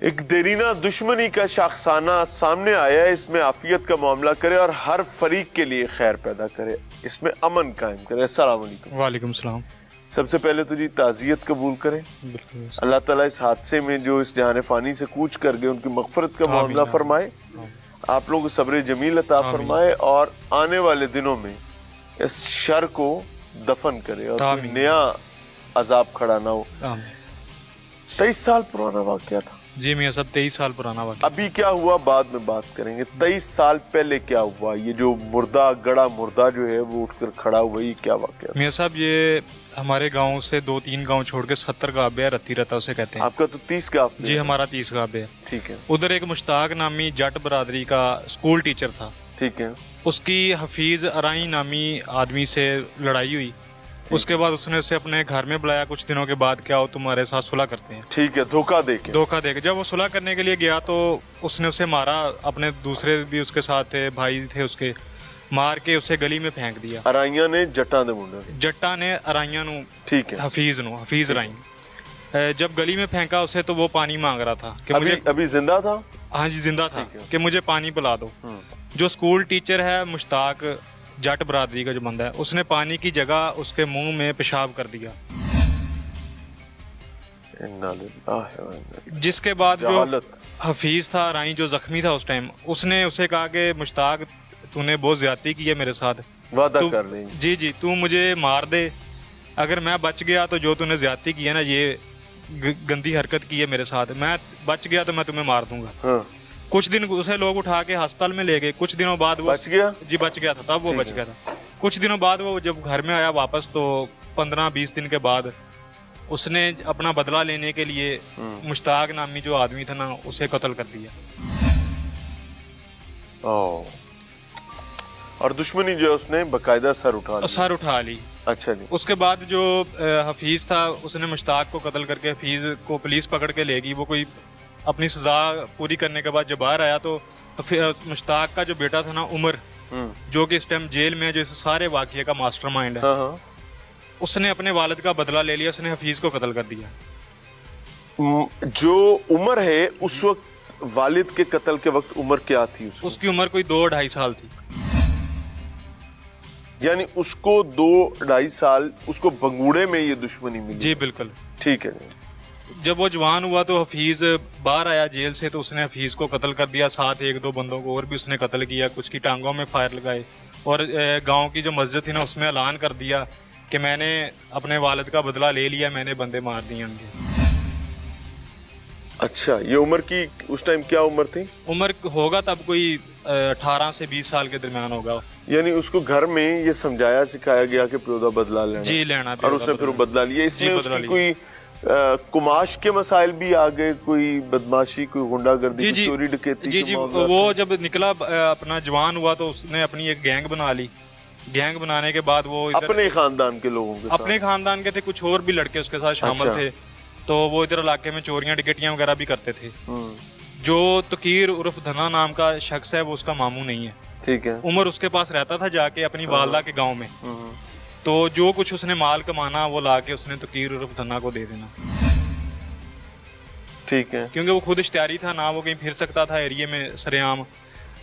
एक देरीना दुश्मनी का शाखसाना सामने आया है, इसमें आफियत का मामला करे और हर फरीक के लिए खैर पैदा करे, इसमें अमन कायम करे। अस्सलाम वालेकुम। वालेकुम सलाम। सबसे पहले तो जी ताज़ियत कबूल करें। अल्लाह ताला इस हादसे में जो इस जहान फ़ानी से कूच कर गए उनकी मग़फ़िरत का मामला फरमाए, आप लोग सब्र जमील अता फरमाए और आने वाले दिनों में इस शर को दफन करे और कोई नया अजाब खड़ा ना हो। 23 साल पुराना वाक़या था जी मियां साहब, 23 साल पुराना वाक़या। अभी क्या हुआ बाद में बात करेंगे, 23 साल पहले क्या हुआ, ये जो मुर्दा गड़ा मुर्दा जो है वो उठकर खड़ा हुआ, ये क्या वाक़या? मियां साहब ये हमारे गांव से 2-3 गांव छोड़ के 70 गाँव है, रत्ती रहता उसे कहते हैं। आपका तो 30 गाँव जी, हमारा 30 गाँव है। ठीक है। उधर एक मुश्ताक नामी जट बरादरी का स्कूल टीचर था। ठीक है। उसकी हफीज अराई नामी आदमी से लड़ाई हुई। उसके बाद उसने उसे अपने घर में बुलाया। कुछ दिनों के बाद क्या हो, तुम्हारे साथ सुलह करते हैं। ठीक है। धोखा देके जब वो सुलह करने के लिए गया तो उसने उसे मारा। अपने दूसरे भी उसके साथ थे, भाई थे उसके, मार के उसे गली में फेंक दिया। अराइया ने जट्टा ने अराइया नु, ठीक है, हफीज अराई जब गली में फेंका उसे तो वो पानी मांग रहा था कि मुझे, अभी जिंदा था। हाँ जी जिंदा था, कि मुझे पानी पिला दो। जो स्कूल टीचर है मुश्ताक जट बरादरी का जो बंदा है, उसने पानी की जगह उसके मुंह में पेशाब कर दिया। जिसके बाद जो हफीज था राई जो जख्मी था उस टाइम, उसने उसे कहा कि मुश्ताक तूने बहुत ज्यादती की है मेरे साथ, वादा कर लेंगे। जी तू मुझे मार दे, अगर मैं बच गया तो जो तूने ज्यादती की है ना, ये गंदी हरकत की है मेरे साथ, मैं बच गया तो मैं तुम्हें मार दूंगा। हाँ। कुछ दिन उसे लोग उठा के अस्पताल में ले गए। कुछ दिनों बाद वो बच गया। जी बच गया था, तब वो बच गया था। कुछ दिनों बाद वो जब घर में आया वापस, तो 15-20 दिन के बाद उसने अपना बदला लेने के लिए मुश्ताक नामी जो आदमी था ना, उसे कत्ल कर दिया। और दुश्मनी जो है उसने बकायदा सर उठा ली। अच्छा जी। उसके बाद जो हफीज था उसने मुश्ताक को कत्ल करके हफीज को पुलिस पकड़ के ले गई। वो कोई अपनी सजा पूरी करने के बाद जब बाहर आया तो मुश्ताक का जो बेटा था ना उमर, जो कि इस टाइम जेल में, जो इस सारे वाकये का मास्टरमाइंड है, उसने अपने वालिद का बदला ले लिया। उसने हफीज को कत्ल कर दिया। जो उमर है उस वक्त वालिद के कत्ल के वक्त उम्र क्या थी उसकी उम्र कोई 2-2.5 साल थी। यानी उसको 2-2.5 साल उसको बंगूड़े में ये दुश्मनी मिली। जी बिल्कुल। ठीक है। जब वो जवान हुआ तो हफीज बाहर आया जेल से, तो उसने हफीज को कत्ल कर दिया। साथ 1-2 बंदों को और भी उसने कत्ल किया। कुछ की टांगों में फायर लगाए और गांव की जो मस्जिद थी ना, उसमें ऐलान कर दिया कि मैंने अपने वालिद का बदला ले लिया, मैंने बंदे मार दिए उनके। अच्छा, ये उम्र की उस टाइम क्या उम्र थी? उम्र होगा तब कोई 18 से 20 साल के दरमियान होगा। यानी उसको घर में ये समझाया सिखाया गया कि प्योदा बदला लेना। जी लेना, और उसने फिर बदला लिया। इसमें उसकी कोई कुमाश के मसाइल भी आ गए, कोई बदमाशी, कोई गुंडागर्दी, चोरी डकैती? जी वो जब निकला अपना जवान हुआ तो उसने अपनी एक गैंग बना ली। गैंग बनाने के बाद वो अपने खानदान के लोगों के साथ, अपने खानदान के थे, कुछ और भी लड़के उसके साथ शामिल थे, तो वो इधर इलाके में चोरियां डकैतियां वगैरह भी करते थे। जो तकीर उर्फ धना नाम का शख्स है वो उसका मामू नहीं है। ठीक है। उमर उसके पास रहता था जाके अपनी वालदा के गांव में, तो जो कुछ उसने माल कमाना वो लाके उसने तकीर उर्फ धना को दे देना। ठीक है। क्योंकि वो खुद इश्तियारी था ना, वो कहीं फिर सकता था एरिया में सरेआम।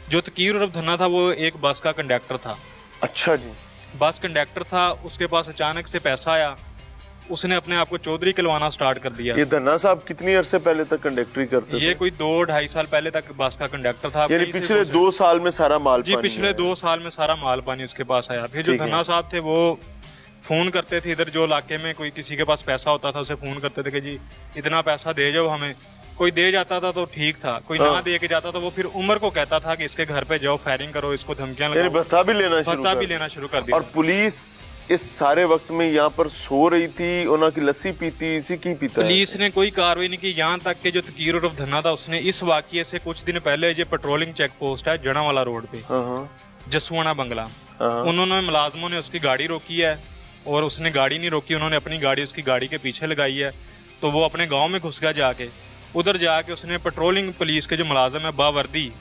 जो तकीर उर्फ धना था वो एक बस का कंडक्टर था। अच्छा जी। बस कंडक्टर था, उसके पास अचानक से पैसा आया, उसने अपने आप को चौधरी कहलवाना स्टार्ट कर दिया। ये धन्ना साहब कितनी अरसे पहले तक कंडक्टरी करते थे? ये कोई 2-2.5 साल पहले तक बस का कंडक्टर था। यानी पिछले 2 साल में सारा माल जी पिछले 2 साल में सारा माल पानी उसके पास आया। फिर जो धन्ना साहब थे वो फोन करते थे, इधर जो इलाके में कोई किसी के पास पैसा होता था उसे फोन करते थे कि जी इतना पैसा दे जाओ हमें। कोई दे जाता था तो ठीक था, कोई ना दे के जाता था वो फिर उमर को कहता था कि इसके घर पे जाओ, फायरिंग करो, इसको धमकियां लगाओ। भत्ता भी लेना शुरू कर दिया। और पुलिस इस सारे वक्त में यहाँ पर सो रही थी, उन्होंने की लस्सी पीती, इसी की पीता। पुलिस ने कोई कार्रवाई नहीं की, यहाँ तक के जो तकीर उर्फ धन्ना था उसने इस वाकये से कुछ दिन पहले जो पेट्रोलिंग चेक पोस्ट है जड़ावाला रोड पे, जसुआना बंगला, उन्होंने मुलाजमों ने उसकी गाड़ी रोकी है और उसने गाड़ी नहीं रोकी, उन्होंने अपनी गाड़ी उसकी गाड़ी के पीछे लगाई है। तो वो अपने गाँव में घुस गया जाके, उधर जाके उसने पेट्रोलिंग पुलिस के जो मुलाजम है बावर्दी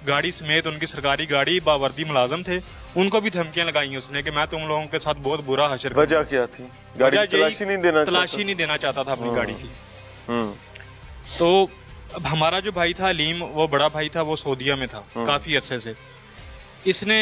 गाड़ी समेत, उनकी सरकारी गाड़ी, बावर्दी मुलाजम थे, उनको भी धमकियां लगाई उसने कि मैं तुम लोगों के साथ बहुत बुरा हशर। वजह क्या थी? गाड़ी तलाशी नहीं देना चाहता था अपनी गाड़ी की। तो अब हमारा जो भाई था अलीम, वो बड़ा भाई था, वो सऊदीया में था काफी अरसे से। इसने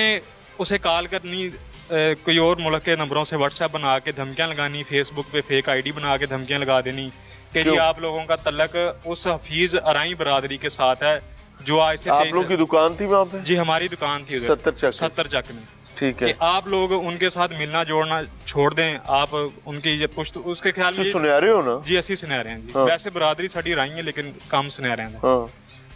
उसे कॉल करनी, कोई और मुल्क के नंबरों से व्हाट्सएप बना के धमकियां लगानी, फेसबुक पे फेक आईडी बना के धमकियां लगा देनी कि जी आप लोगों का तल्लक उस हफीज अराई बरादरी के साथ है जो आज से आप लोगों की दुकान थी वहाँ पे? जी हमारी दुकान थी 70 चक में। ठीक है, कि आप लोग उनके साथ मिलना जोड़ना छोड़ दें, आप उनकी ये पुश्त उसके ख्याल में सुनहरे हो ना? जी असि सुनहरे हैं जी। हाँ। वैसे बरादरी साड़ी राई है लेकिन कम सुनहरे हैं। हाँ।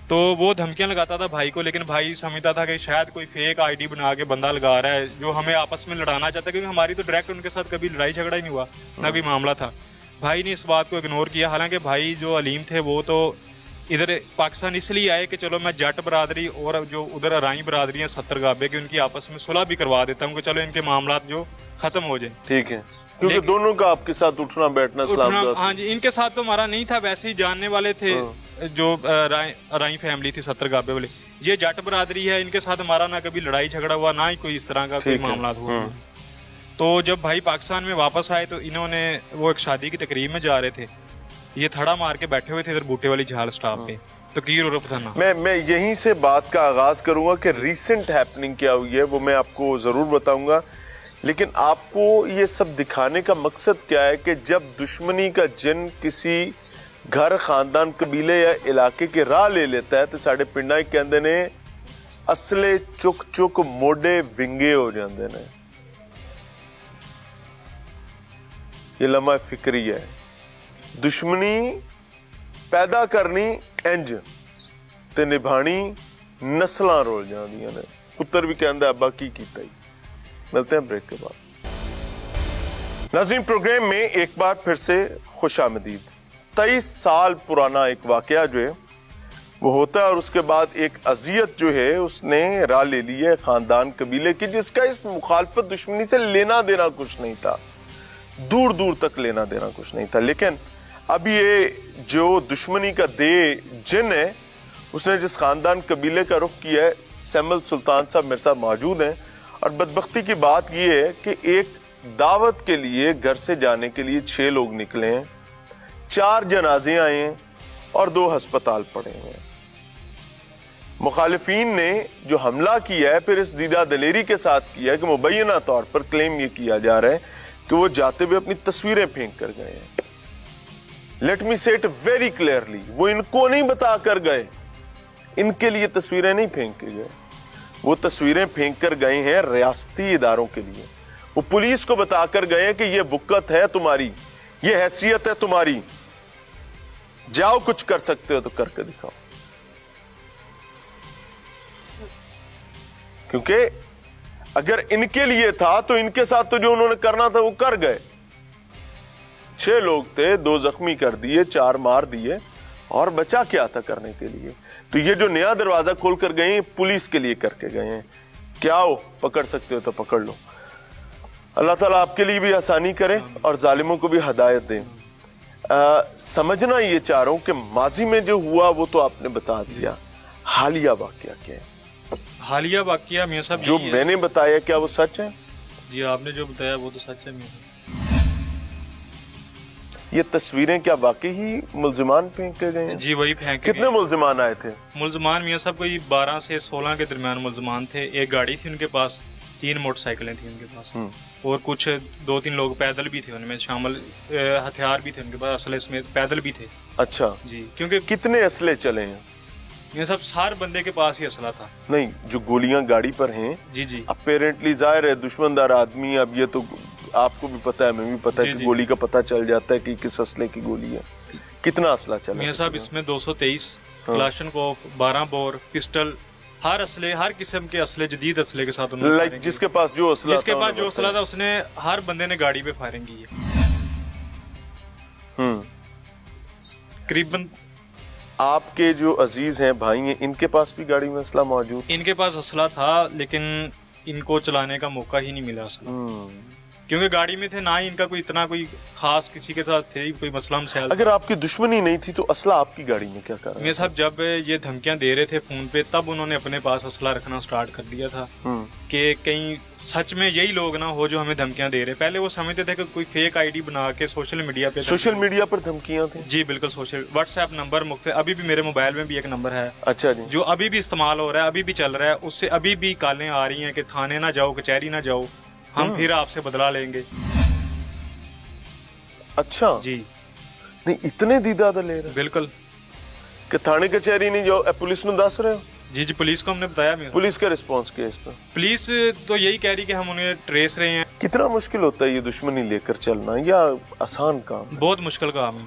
तो वो धमकियां लगाता था भाई को, लेकिन भाई समझता था कि शायद कोई फेक आईडी बना के बंदा लगा रहा है जो हमें आपस में लड़ाना चाहता है, क्योंकि हमारी तो डायरेक्ट उनके साथ कभी लड़ाई झगड़ा ही नहीं हुआ, ना कोई मामला था। भाई ने इस बात को इग्नोर किया। हालांकि भाई जो अलीम थे वो तो इधर पाकिस्तान इसलिए आए कि चलो मैं जट बरादरी और जो उधर अराई बरादरी है 70 गाबे की, उनकी आपस में सुलह भी करवा देता हूँ कि चलो इनके मामला जो खत्म हो जाए। ठीक है, क्योंकि दोनों का आपके साथ उठना बैठना हाँ जी, इनके साथ तो हमारा नहीं था, वैसे ही जानने वाले थे। जो राई फैमिली थी 70 गाबे वाले, ये जट बरादरी है, इनके साथ हमारा ना कभी लड़ाई झगड़ा हुआ, ना ही कोई इस तरह का कोई मामला हुआ। तो जब भाई पाकिस्तान में वापस आए तो इन्होंने, वो एक शादी की तकरीब में जा रहे थे, ये थड़ा मार के बैठे हुए थे इधर बूटे वाली झाल स्टॉप पे, तकीर उर्फ धन्ना। मैं यहीं से बात का आगाज करूंगा कि रीसेंट हैपनिंग क्या हुई है, वो मैं आपको जरूर बताऊंगा। लेकिन आपको ये सब दिखाने का मकसद क्या है कि जब दुश्मनी का जिन किसी घर, खानदान, कबीले या इलाके की राह ले लेता है तो साढ़े पिंडा ही कहते ने असले चुक चुक मोडे विंगे हो जाते ने। ये लम्हा फिक्री है। दुश्मनी पैदा करनी इंज ते निभानी नस्लां रोल जांदियां ने। पुत्र भी कहता अब्बा की कीता ही। मिलते हैं ब्रेक के बाद। नाज़रीन, प्रोग्राम में एक बार फिर से खुशामदीद। 23 साल पुराना एक वाकया जो है वो होता है और उसके बाद एक अजियत जो है उसने राह ले ली है खानदान, कबीले की, जिसका इस मुखालफत दुश्मनी से लेना देना कुछ नहीं था, दूर दूर तक लेना देना कुछ नहीं था। लेकिन अब ये जो दुश्मनी का दे जिन है, उसने जिस खानदान कबीले का रुख किया है, सैमुअल सुल्तान साहब मेरे साथ मौजूद हैं। और बदबख्ती की बात यह है कि एक दावत के लिए घर से जाने के लिए 6 लोग निकले हैं, 4 जनाजे आए हैं और 2 अस्पताल पड़े हुए हैं। मुखालिफीन ने जो हमला किया है फिर इस दीदा दलेरी के साथ किया है कि मुबैना तौर पर क्लेम ये किया जा रहा है कि वो जाते हुए अपनी तस्वीरें फेंक कर गए हैं। लेट मी से इट वेरी क्लियरली, वो इनको नहीं बता कर गए, इनके लिए तस्वीरें नहीं फेंक के गए, वो तस्वीरें फेंक कर गए हैं रियासती इदारों के लिए। वो पुलिस को बताकर गए हैं कि ये वुकत है तुम्हारी, ये हैसियत है तुम्हारी, जाओ कुछ कर सकते हो तो करके दिखाओ। क्योंकि अगर इनके लिए था तो इनके साथ तो जो उन्होंने करना था वो कर गए। 6 लोग थे, 2 जख्मी कर दिए, 4 मार दिए, और बचा क्या था करने के लिए। तो ये जो नया दरवाजा खोल कर गए पुलिस के लिए करके गए हैं। क्या हो, पकड़ सकते हो तो पकड़ लो। अल्लाह ताला आपके लिए भी आसानी करे और जालिमों को भी हिदायत दे। समझना ये चाह रहा हूं कि माजी में जो हुआ वो तो आपने बता दिया, हालिया वाकया क्या है? हालिया वाकया मियां साहब जो मैंने बताया क्या वो सच है? जी, आपने जो बताया वो तो सच है। ये तस्वीरें क्या वाकई ही मुल्जिमान फेंक के गए हैं? जी, वही फेंक। कितने मुल्जिमान आए थे? मुल्जिमान मियां साहब कोई 12 से 16 के दरमियान मुल्जिमान थे। एक गाड़ी थी उनके पास, 3 मोटरसाइकिलें थी उनके पास, और कुछ 2-3 लोग पैदल भी थे उनमें शामिल, हथियार भी थे उनके पास, असले समेत पैदल भी थे। अच्छा जी, क्योंकि कितने असले चले हैं? ये सब हर बंदे के पास ही असला था। नहीं, जो गोलियां गाड़ी पर हैं, जी जी, अपेरेंटली जाहिर है दुश्मनदार आदमी। अब ये तो आपको भी पता है, मैं भी पता है कि गोली का पता चल जाता है कि किस असले की गोली है। कितना असला चला मियां साहब? इसमें 223 क्लाशनकोफ, 12 बोर, पिस्टल, हर असले, हर किस्म के असले, जदीद असले के साथ उन्होंने, लाइक जिसके पास जो असला था उसने, हर बंदे ने गाड़ी पे फायरिंग की है। करीबन आपके जो अजीज हैं, भाई हैं, इनके पास भी गाड़ी में असला मौजूद? इनके पास असला था लेकिन इनको चलाने का मौका ही नहीं मिला असला, क्योंकि गाड़ी में थे, ना ही इनका कोई इतना कोई खास किसी के साथ थे कोई मसला मसाइल। अगर आपकी दुश्मनी नहीं थी तो असला आपकी गाड़ी में क्या कर रहा मेरे साहब जब ये धमकियां दे रहे थे फोन पे, तब उन्होंने अपने पास असला रखना स्टार्ट कर दिया था कि कहीं सच में यही लोग ना हो जो हमें धमकियां दे रहे। पहले वो समझते थे कि कोई फेक आईडी बना के सोशल मीडिया पर धमकियां थी। जी बिल्कुल, सोशल व्हाट्सएप नंबर मुख्तलिफ, अभी भी मेरे मोबाइल में भी एक नंबर है, अच्छा जी, जो अभी भी इस्तेमाल हो रहा है, अभी भी चल रहा है। उससे अभी भी कॉलें आ रही हैं कि थाने ना जाओ, कचहरी ना जाओ, हम फिर आपसे बदला लेंगे। अच्छा जी, नहीं इतने दीदा ले रहे? बिल्कुल, कि थाने कचहरी नहीं जाओ, पुलिस ਨੂੰ ਦੱਸ रहे हो? जी जी, पुलिस को हमने बताया। पुलिस का रिस्पांस क्या है इस पर? पुलिस तो यही कह रही कि हम उन्हें ट्रेस रहे हैं। कितना मुश्किल होता है ये दुश्मनी लेकर चलना, या आसान काम? बहुत मुश्किल काम है।